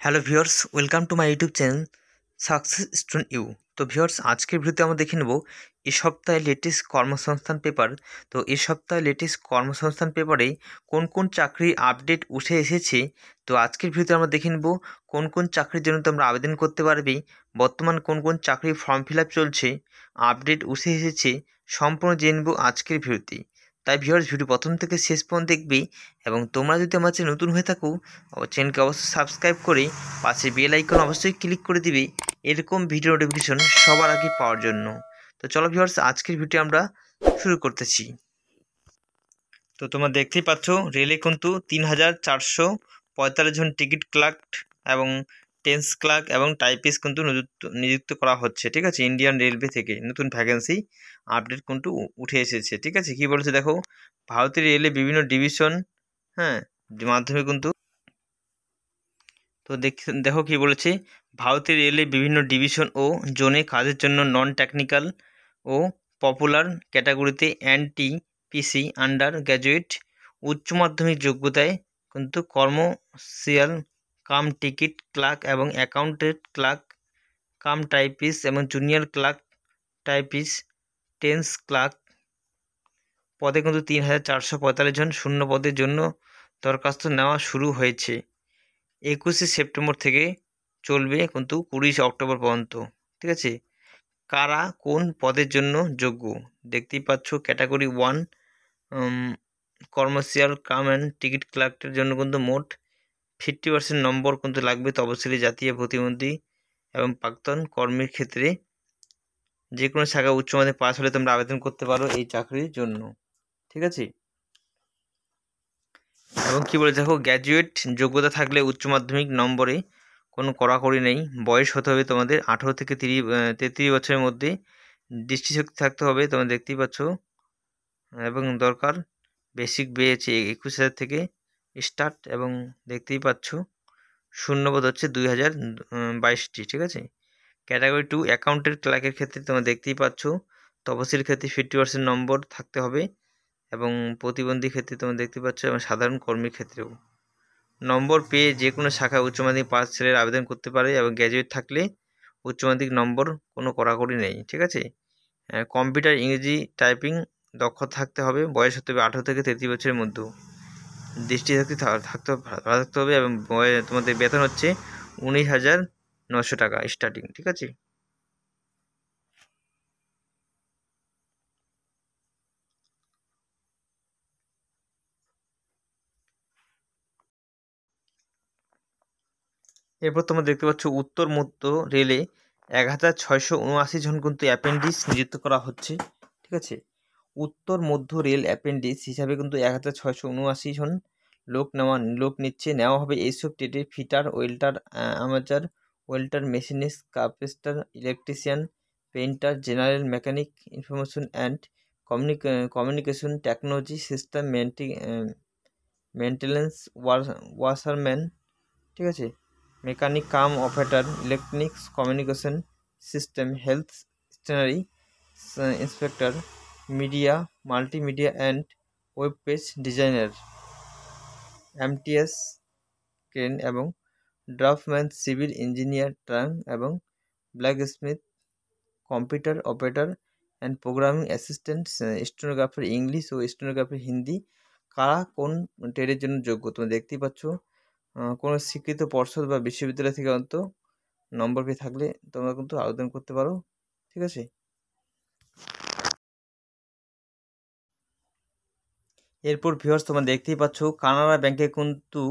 Hello viewers, welcome to my YouTube channel success student you. তো viewers, আজকের ভিডিওতে আমরা দেখে নেব এই সপ্তাহে লেটেস্ট কর্মসংস্থান পেপার। তো এই সপ্তাহে লেটেস্ট কর্মসংস্থান পেপারে কোন কোন চাকরির আপডেট উঠে এসেছে। তো আজকের ভিডিওতে আমরা দেখে নেব কোন কোন চাকরির জন্য তোমরা আবেদন করতে পারবে, বর্তমান কোন কোন চাকরির ফর্ম ফিল আপ চলছে, আপডেট উঠে এসেছে, সম্পূর্ণ জেনে নেব আজকের ভিডিওতে। তাই ভিউয়ার্স, ভিডিও প্রথম থেকে শেষ পর্যন্ত দেখবে এবং তোমরা যদি আমার চ্যানেল নতুন হয়ে থাকো চ্যানেলকে অবশ্যই সাবস্ক্রাইব করে পাশে বেল আইকন অবশ্যই ক্লিক করে দিবে এরকম ভিডিও নোটিফিকেশন সবার আগে পাওয়ার জন্য। তো চলো ভিউয়ার্স, আজকের ভিডিও আমরা শুরু করতেছি। তো তোমরা দেখতেই পাচ্ছ, রেলে কিন্তু 3445 জন টিকিট ক্লার্ক এবং টেন্স ক্লার্ক এবং টাইপিস্ট কিন্তু নিযুক্ত করা হচ্ছে। ঠিক আছে, ইন্ডিয়ান রেলওয়ে থেকে নতুন ভ্যাকেন্সি আপডেট কিন্তু উঠে এসেছে। ঠিক আছে, কি বলেছে দেখো, ভারতীয় রেলে বিভিন্ন ডিভিশন মাধ্যমে কিন্তু তো দেখো কি বলেছে, ভারতের রেলে বিভিন্ন ডিভিশন ও জোনে কাজের জন্য নন টেকনিক্যাল ও পপুলার ক্যাটাগরিতে এনটিপিসি আন্ডার গ্র্যাজুয়েট উচ্চ মাধ্যমিক যোগ্যতায় কিন্তু কমার্শিয়াল কাম টিকিট ক্লার্ক এবং অ্যাকাউন্টেন্ট ক্লার্ক কাম টাইপিস্ট এবং junior clerk typist trains clerk পদে কিন্তু 3445 জন শূন্য পদের জন্য দরখাস্ত নেওয়া শুরু হয়েছে। 21শে সেপ্টেম্বর থেকে চলবে কিন্তু 20 অক্টোবর পর্যন্ত। ঠিক আছে, কারা কোন পদের জন্য যোগ্য দেখতেই পাচ্ছ। Category 1 commercial cum and ticket ক্লার্কের জন্য কিন্তু মোট 50% নম্বর কিন্তু লাগবে তপশিলি জাতীয় প্রতিবন্ধী এবং প্রাক্তন কর্মীর ক্ষেত্রে যে কোনো শাখায় উচ্চ মাধ্যমিক পাস হলে তোমরা আবেদন করতে পারো এই চাকরির জন্য। ঠিক আছে, এবং কি বলে দেখো, গ্র্যাজুয়েট যোগ্যতা থাকলে উচ্চ মাধ্যমিক নম্বরে কোনো কড়াকড়ি নেই। বয়স হতে হবে তোমাদের 18 থেকে 33 বছরের মধ্যে। দৃষ্টিশক্তি থাকতে হবে, তোমরা দেখতেই পাচ্ছ। এবং দরকার বেসিক পেয়েছে 21,000 থেকে স্টার্ট, এবং দেখতেই পাচ্ছ শূন্যপদ হচ্ছে 2022টি। ঠিক আছে, ক্যাটাগরি 2 অ্যাকাউন্টেন্ট ক্লার্কের ক্ষেত্রে তোমরা দেখতেই পাচ্ছ তপশিল ক্ষেত্রে 50% নম্বর থাকতে হবে, এবং প্রতিবন্ধী ক্ষেত্রে তোমরা দেখতে পাচ্ছ, এবং সাধারণ কর্মীর ক্ষেত্রেও নম্বর পেয়ে যে কোনো শাখায় উচ্চ মাধ্যমিক পাস ছেলের আবেদন করতে পারে, এবং গ্র্যাজুয়েট থাকলে উচ্চ মাধ্যমিক নম্বর কোনো কড়াকড়ি নেই। ঠিক আছে, কম্পিউটার ইংরেজি টাইপিং দক্ষতা থাকতে হবে, বয়স হতে হবে 18 থেকে 33 বছরের মধ্যে, দৃষ্টিশক্তি থাকতে হবে, এবং তোমাদের বেতন হচ্ছে 19,900 টাকা স্টার্টিং। ঠিক আছে, এরপর তোমরা দেখতে পাচ্ছ উত্তর মধ্য রেলে 1679 জন কিন্তু অ্যাপেন্ডিক্স নিযুক্ত করা হচ্ছে। ঠিক আছে, উত্তর মধ্য রেল অ্যাপেন্ডিক্স হিসাবে কিন্তু 1679 জন লোক নেওয়া হবে। এইসব ট্রেডে fitter, welder, armature welder, machinist, carpenter, electrician, painter, general mechanic, information and communication technology system maintenance washerman. ঠিক আছে, mechanic cum operator, electronics communication system, health stationary inspector, media multimedia and web page designer, MTS crane এবং draftsman, civil engineer, ট্রাং এবং blacksmith, computer operator and programming assistant, stenographer English ও stenographer Hindi. কারা কোন ট্রেডের জন্য যোগ্য তোমরা দেখতেই পাচ্ছ। কোনো স্বীকৃত পর্ষদ বা বিশ্ববিদ্যালয় থেকে অন্তত নম্বর পেয়ে থাকলে তোমরা কিন্তু আবেদন করতে পারো। ঠিক আছে, এরপর ভিউয়ার্স তোমরা দেখতেই পাচ্ছ কানাড়া ব্যাংকে কিন্তু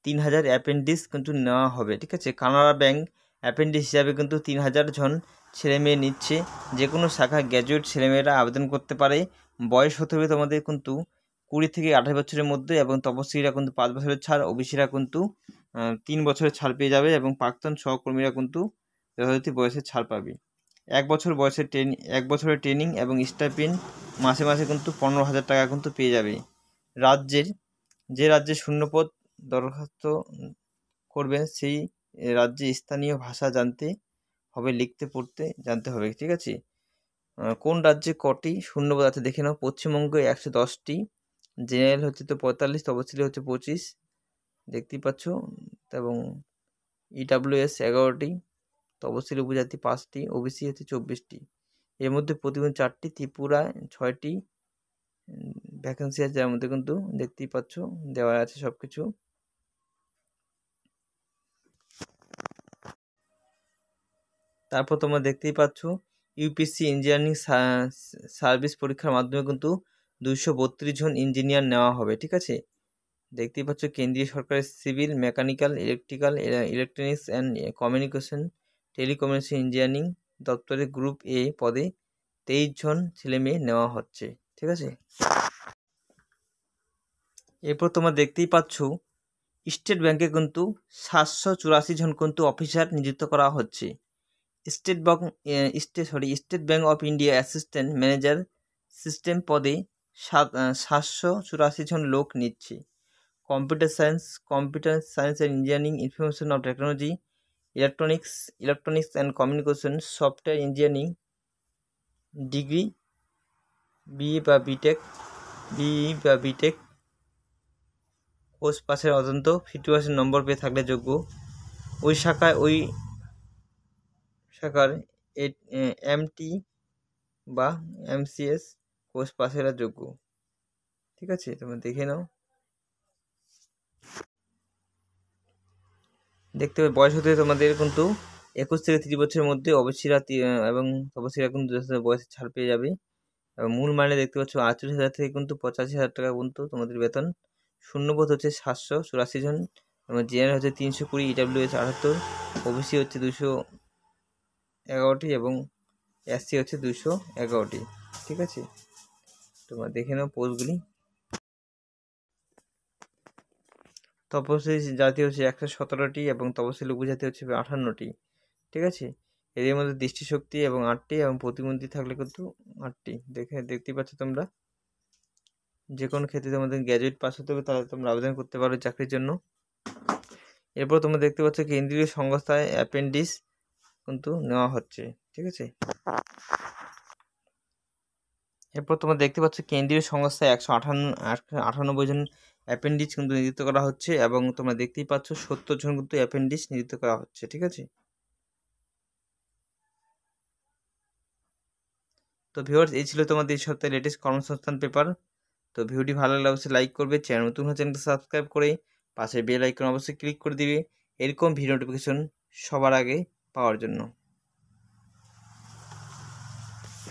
3000 অ্যাপেন্ডিক্স কিন্তু নেওয়া হবে। ঠিক আছে, কানাড়া ব্যাংক অ্যাপেন্ডিক্স হিসাবে কিন্তু 3000 জন ছেলে মেয়ে নিচ্ছে। যে কোনো শাখা গ্র্যাজুয়েট ছেলেমেয়েরা আবেদন করতে পারে। বয়স হতে হবে তোমাদের কিন্তু 20 থেকে 28 বছরের মধ্যে, এবং তপশিলীরা কিন্তু 5 বছরের ছাড়, ওবিসিরা কিন্তু 3 বছরের ছাড় পেয়ে যাবে, এবং প্রাক্তন সহকর্মীরা কিন্তু যথাযথ বয়সের ছাড় পাবে। 1 বছরের ট্রেনিং এবং স্টাইপেন্ড মাসে মাসে কিন্তু 15,000 টাকা কিন্তু পেয়ে যাবে। যে রাজ্যে শূন্যপদ দরখাস্ত করবেন সেই রাজ্যে স্থানীয় ভাষা জানতে হবে, লিখতে পড়তে জানতে হবে। ঠিক আছে, কোন রাজ্যে কটি শূন্যপদ আছে দেখে নাও। পশ্চিমবঙ্গে 110টি, জেনারেল হচ্ছে তো 45, তপশিলি হচ্ছে 25, দেখতেই পাচ্ছ। এবং EWS 11টি, তপশিলি উপজাতি 5টি, ওবিসি হচ্ছে 24টি। এর মধ্যে প্রতিবন্ধী 4টি, ত্রিপুরায় 6টি ভ্যাকেন্সি আছে, যার মধ্যে কিন্তু দেখতেই পাচ্ছ দেওয়া আছে সব কিছু। তারপর তোমরা দেখতেই পাচ্ছ ইউপিএসসি ইঞ্জিনিয়ারিং সার্ভিস পরীক্ষার মাধ্যমে কিন্তু 232 জন ইঞ্জিনিয়ার নেওয়া হবে, ঠিক আছে। দেখতেই পাচ্ছ কেন্দ্রীয় সরকারের civil, mechanical, electrical, electronics and communication, telecommunication engineering দপ্তরের গ্রুপ এ পদে 23 জন ছেলে মেয়ে নেওয়া হচ্ছে, ঠিক আছে। এরপর তোমরা দেখতেই পাচ্ছ স্টেট ব্যাংকে কিন্তু 784 জন কিন্তু অফিসার নিযুক্ত করা হচ্ছে। State Bank of India assistant manager system পদে 784 জন লোক নিচ্ছে। Computer science and engineering, information of technology, electronics and communication, software engineering degree BE বা বিটেক কোর্স পাশের অত্যন্ত 50% নম্বর পেয়ে থাকলে যোগ্য। ওই শাখার এমটি বা এমসিএস কোর্স পাশেরা যোগ্য, ঠিক আছে। তোমরা দেখে নাও। দেখতে পাবে বয়স হতে তোমাদের কিন্তু 21 থেকে 30 বছরের মধ্যে অবশ্যীরা এবং তপশিরা কিন্তু বয়সে ছাড় পেয়ে যাবে। এবং মূল মাইনে দেখতে পাচ্ছ 48,000 থেকে কিন্তু 85,000 টাকা পর্যন্ত তোমাদের বেতন। শূন্যপদ হচ্ছে 784 জন, এবং জেনারেল হচ্ছে 320, EWS 78, ওবিসি হচ্ছে 211টি এবং এসসি হচ্ছে 211টি, ঠিক আছে। তোমরা দেখে নাও পোস্টগুলি। তপশিলি জাতি হচ্ছে 117টি এবং তপশিলি উপজাতি হচ্ছে 58টি, ঠিক আছে। এদের মধ্যে দৃষ্টিশক্তি এবং 8টি এবং প্রতিবন্ধী থাকলে কিন্তু 8টি। দেখতেই পাচ্ছ তোমরা। যে কোনো ক্ষেত্রে তোমাদের গ্র্যাজুয়েট পাস হতে হবে, তাহলে তোমরা আবেদন করতে পারো চাকরির জন্য। এরপর তোমরা দেখতে পাচ্ছ কেন্দ্রীয় সংস্থায় অ্যাপেন্ডিক্স কিন্তু নেওয়া হচ্ছে, ঠিক আছে। এরপর তোমরা দেখতে পাচ্ছ কেন্দ্রীয় সংস্থায় 198 জন অ্যাপেন্ডিক্স কিন্তু নিযুক্ত করা হচ্ছে, এবং তোমরা দেখতেই পাচ্ছ 70 জন কিন্তু অ্যাপেন্ডিক্স নিযুক্ত করা হচ্ছে, ঠিক আছে। তো ভিউয়ার্স, এই ছিল তোমাদের এই সপ্তাহে লেটেস্ট কর্মসংস্থান পেপার। তো ভিডিওটি ভালো লাগলে অবশ্যই লাইক করবে, চ্যানেল নতুন হলে চ্যানেলটি সাবস্ক্রাইব করে পাশে বেল আইকন অবশ্যই ক্লিক করে দিবে এরকম ভিডিও নোটিফিকেশন সবার আগে পাওয়ার জন্য।